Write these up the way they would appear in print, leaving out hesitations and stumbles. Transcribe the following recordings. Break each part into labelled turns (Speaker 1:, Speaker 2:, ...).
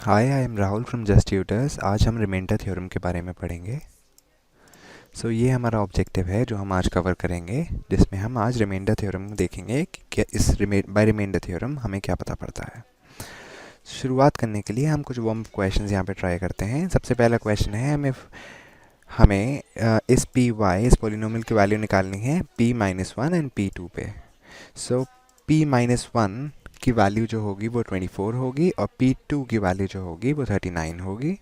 Speaker 1: Hi, I am Rahul from just tutors. आज हम remainder theorem के बारे में पढ़ेंगे। ये हमारा ऑब्जेक्टिव है जो हम आज कवर करेंगे, जिसमें हम आज रिमाइंडर थ्योरम देखेंगे कि क्या इस बाय रिमाइंडर थ्योरम हमें क्या पता पड़ता है। शुरुआत करने के लिए हम कुछ वार्म क्वेश्चंस यहाँ पे ट्राई करते हैं। सबसे पहला क्वेश्चन है हमें इस पी वाई इस पोलिनोमियल की वैल्यू निकालनी है p-1 एंड p2 पे। सो p-1 की वैल्यू जो होगी वो 24 होगी और p2 की वैल्यू जो होगी वो 39 होगी।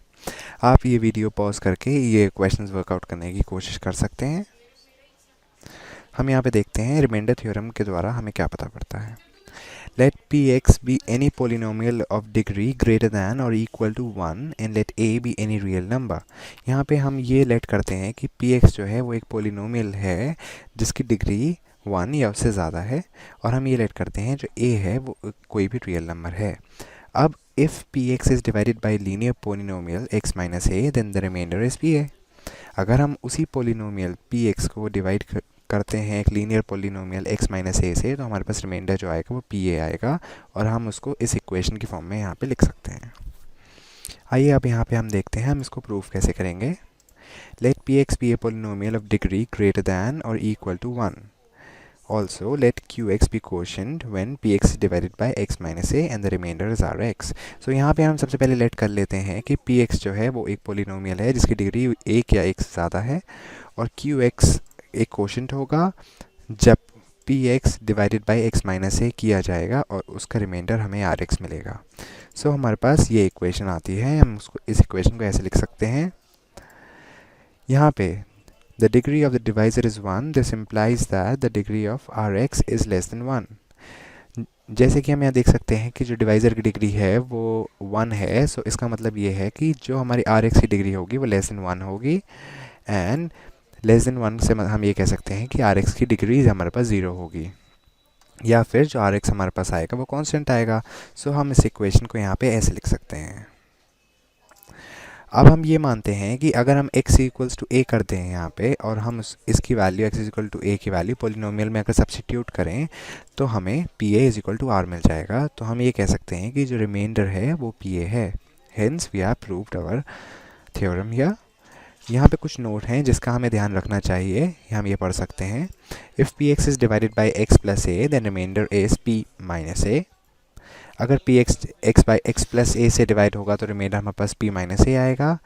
Speaker 1: आप ये वीडियो पॉज करके ये क्वेश्चंस वर्कआउट करने की कोशिश कर सकते हैं। हम यहाँ पे देखते हैं रिमाइंडर थ्योरम के द्वारा हमें क्या पता पड़ता है। Let px be any polynomial of degree greater than or equal to 1 and let a be any real number। यहाँ पे हम ये लेट करते हैं कि px जो है वो एक पोलिनोमियल है जिसकी डिग्री 1 या उससे ज़्यादा है, और हम ये लेट करते हैं जो a है वो कोई भी रियल नंबर है। अब if px is divided by linear polynomial x minus a then the remainder is pa। अगर हम उसी पोलिनोमियल px को डिवाइड करते हैं एक लीनियर पोलिनोमियल x माइनस ए से, तो हमारे पास रिमाइंडर जो आएगा वो pa आएगा, और हम उसको इस इक्वेशन की फॉर्म में यहाँ पे लिख सकते हैं। आइए अब यहाँ पे हम देखते हैं हम इसको प्रूफ कैसे करेंगे। Let px be a polynomial of degree greater than or equal to 1। Also, let qx be quotient when px is divided by x minus a and the remainder is rx। यहाँ पे हम सबसे पहले late कर लेते हैं कि px जो है वो एक पोलिनोमियल है जिसकी डिग्री 1 या 1 से ज़्यादा है, और qx एक क्वोशंट होगा जब px divided by x minus a किया जाएगा और उसका रिमाइंडर हमें rx मिलेगा। हमारे पास ये इक्वेशन आती है। हम उसको इस इक्वेशन को ऐसे लिख सकते हैं। यहाँ पे the degree of the divisor is 1, this implies that the degree of rx is less than 1। जैसे कि हम यहाँ देख सकते हैं कि जो डिवाइज़र की डिग्री है वो 1 है, इसका मतलब ये है कि जो हमारी rx की डिग्री होगी वो लेस देन 1 होगी, एंड लेस देन 1 से हम ये कह सकते हैं कि rx की डिग्री हमारे पास 0 होगी, या फिर जो rx हमारे पास आएगा वो कांस्टेंट आएगा। हम इस इक्वेशन को यहाँ पे ऐसे लिख सकते हैं। अब हम ये मानते हैं कि अगर हम x इक्वल्स टू a करते हैं यहाँ पे, और हम इसकी value x equal to a की वैल्यू पोलिनोमियल में अगर सब्स्टिट्यूट करें तो हमें pa is equal to r मिल जाएगा। तो हम ये कह सकते हैं कि जो रिमाइंडर है वो pa है। Hence we have proved our theorem here. यहाँ पे कुछ नोट हैं जिसका हमें ध्यान रखना चाहिए। हम ये पढ़ सकते हैं, if px is divided by x plus a then remainder is p minus a। अगर px x बाई x प्लस a से डिवाइड होगा तो रिमाइंडर हमारे पास p माइनस a आएगा,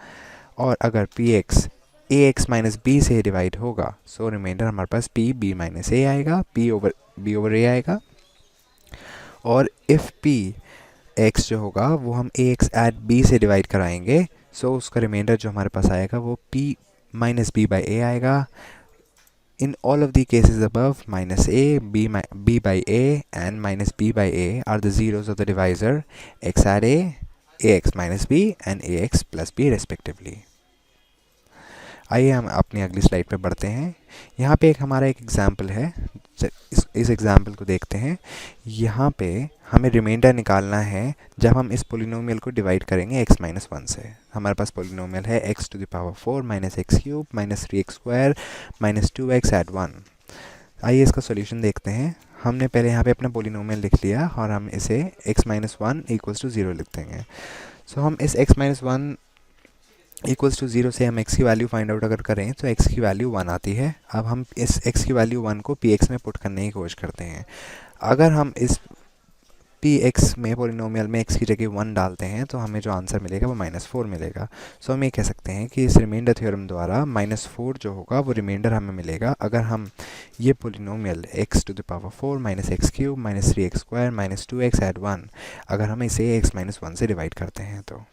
Speaker 1: और अगर px ax माइनस b से डिवाइड होगा सो रिमाइंडर हमारे पास p b माइनस a आएगा, p ओवर a आएगा। और इफ़ p x जो होगा वो हम ax एट b से डिवाइड कराएंगे, उसका रिमाइंडर जो हमारे पास आएगा वो p minus b by a आएगा। In all of the cases above, minus a, b by a and minus b by a are the zeros of the divisor x at a, ax minus b and ax plus b respectively। आइए हम अपनी अगली slide पे बढ़ते हैं। यहाँ पे हमारा एक एग्जाम्पल है। इस एग्जाम्पल को देखते हैं। यहाँ पे हमें रिमाइंडर निकालना है जब हम इस पोलिनोमियल को डिवाइड करेंगे x माइनस 1 से। हमारे पास पोलिनोमियल है x to the power 4 minus x cube minus 3x square minus 2x at 1। आइए इसका सॉल्यूशन देखते हैं। हमने पहले यहाँ पे अपना पोलिनोमियल लिख लिया और हम इसे x माइनस 1 इक्वल्स टू 0 लिख देंगे। हम इस x माइनस 1 इक्वल्स टू 0 से हम x की वैल्यू फाइंड आउट अगर करें तो x की वैल्यू 1 आती है। अब हम इस x की वैल्यू 1 को px में पुट करने की कोशिश करते हैं। अगर हम इस px में पोलिनोमियल में x की जगह 1 डालते हैं तो हमें जो आंसर मिलेगा वो -4 मिलेगा। हम ये कह सकते हैं कि इस रिमाइंडर थ्योरम द्वारा -4 जो होगा वो रिमाइंडर हमें मिलेगा अगर हम ये polynomial x to the power 4 minus x cube minus 3x square minus 2x at 1 अगर हम इसे x माइनस 1 से डिवाइड करते हैं। तो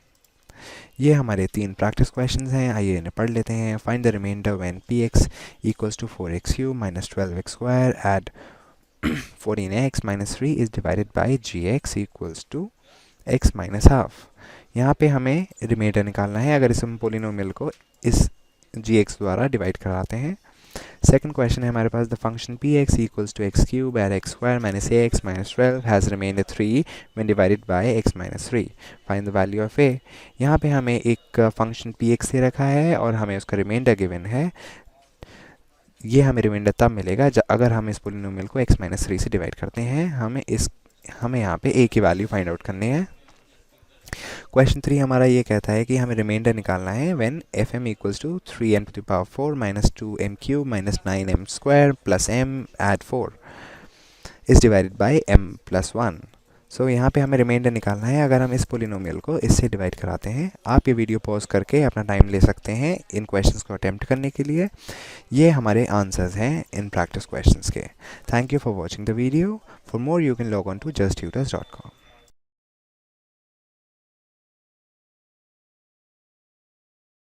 Speaker 1: ये हमारे 3 प्रैक्टिस क्वेश्चंस हैं। आइए इन्हें पढ़ लेते हैं। Find the remainder when px equals to 4x cube minus 12x square at 14x minus 3 is divided by gx equals to x minus half. यहाँ पे हमें रिमाइंडर निकालना है अगर इस पोलिनोमियल को इस gx द्वारा डिवाइड कराते हैं। सेकंड क्वेश्चन है हमारे पास, the function px equals to x cube at x square minus ax minus 12 has remainder 3 when divided by x minus 3। Find the value of a। यहाँ पे हमें एक फंक्शन px से रखा है और हमें उसका रिमाइंडर गिवन है। ये हमें रिमाइंडर तब मिलेगा अगर हम इस पोलिनोमियल को x माइनस 3 से डिवाइड करते हैं। हमें यहाँ पे a की वैल्यू फाइंड आउट करनी है। क्वेश्चन 3 हमारा ये कहता है कि हमें रिमाइंडर निकालना है when f m equals to 3m⁴ minus 2m³ minus 9m² plus m at 4 is divided by m+1। So यहाँ पे हमें रिमाइंडर निकालना है अगर हम इस पोलिनोमियल को इससे डिवाइड कराते हैं। आप ये वीडियो पॉज करके अपना टाइम ले सकते हैं इन क्वेश्चंस को अटेम्प्ट करने के लिए। ये हमारे आंसर्स हैं इन प्रैक्टिस क्वेश्चंस के। Thank you for watching the video. For more you can log on to justtutors.com।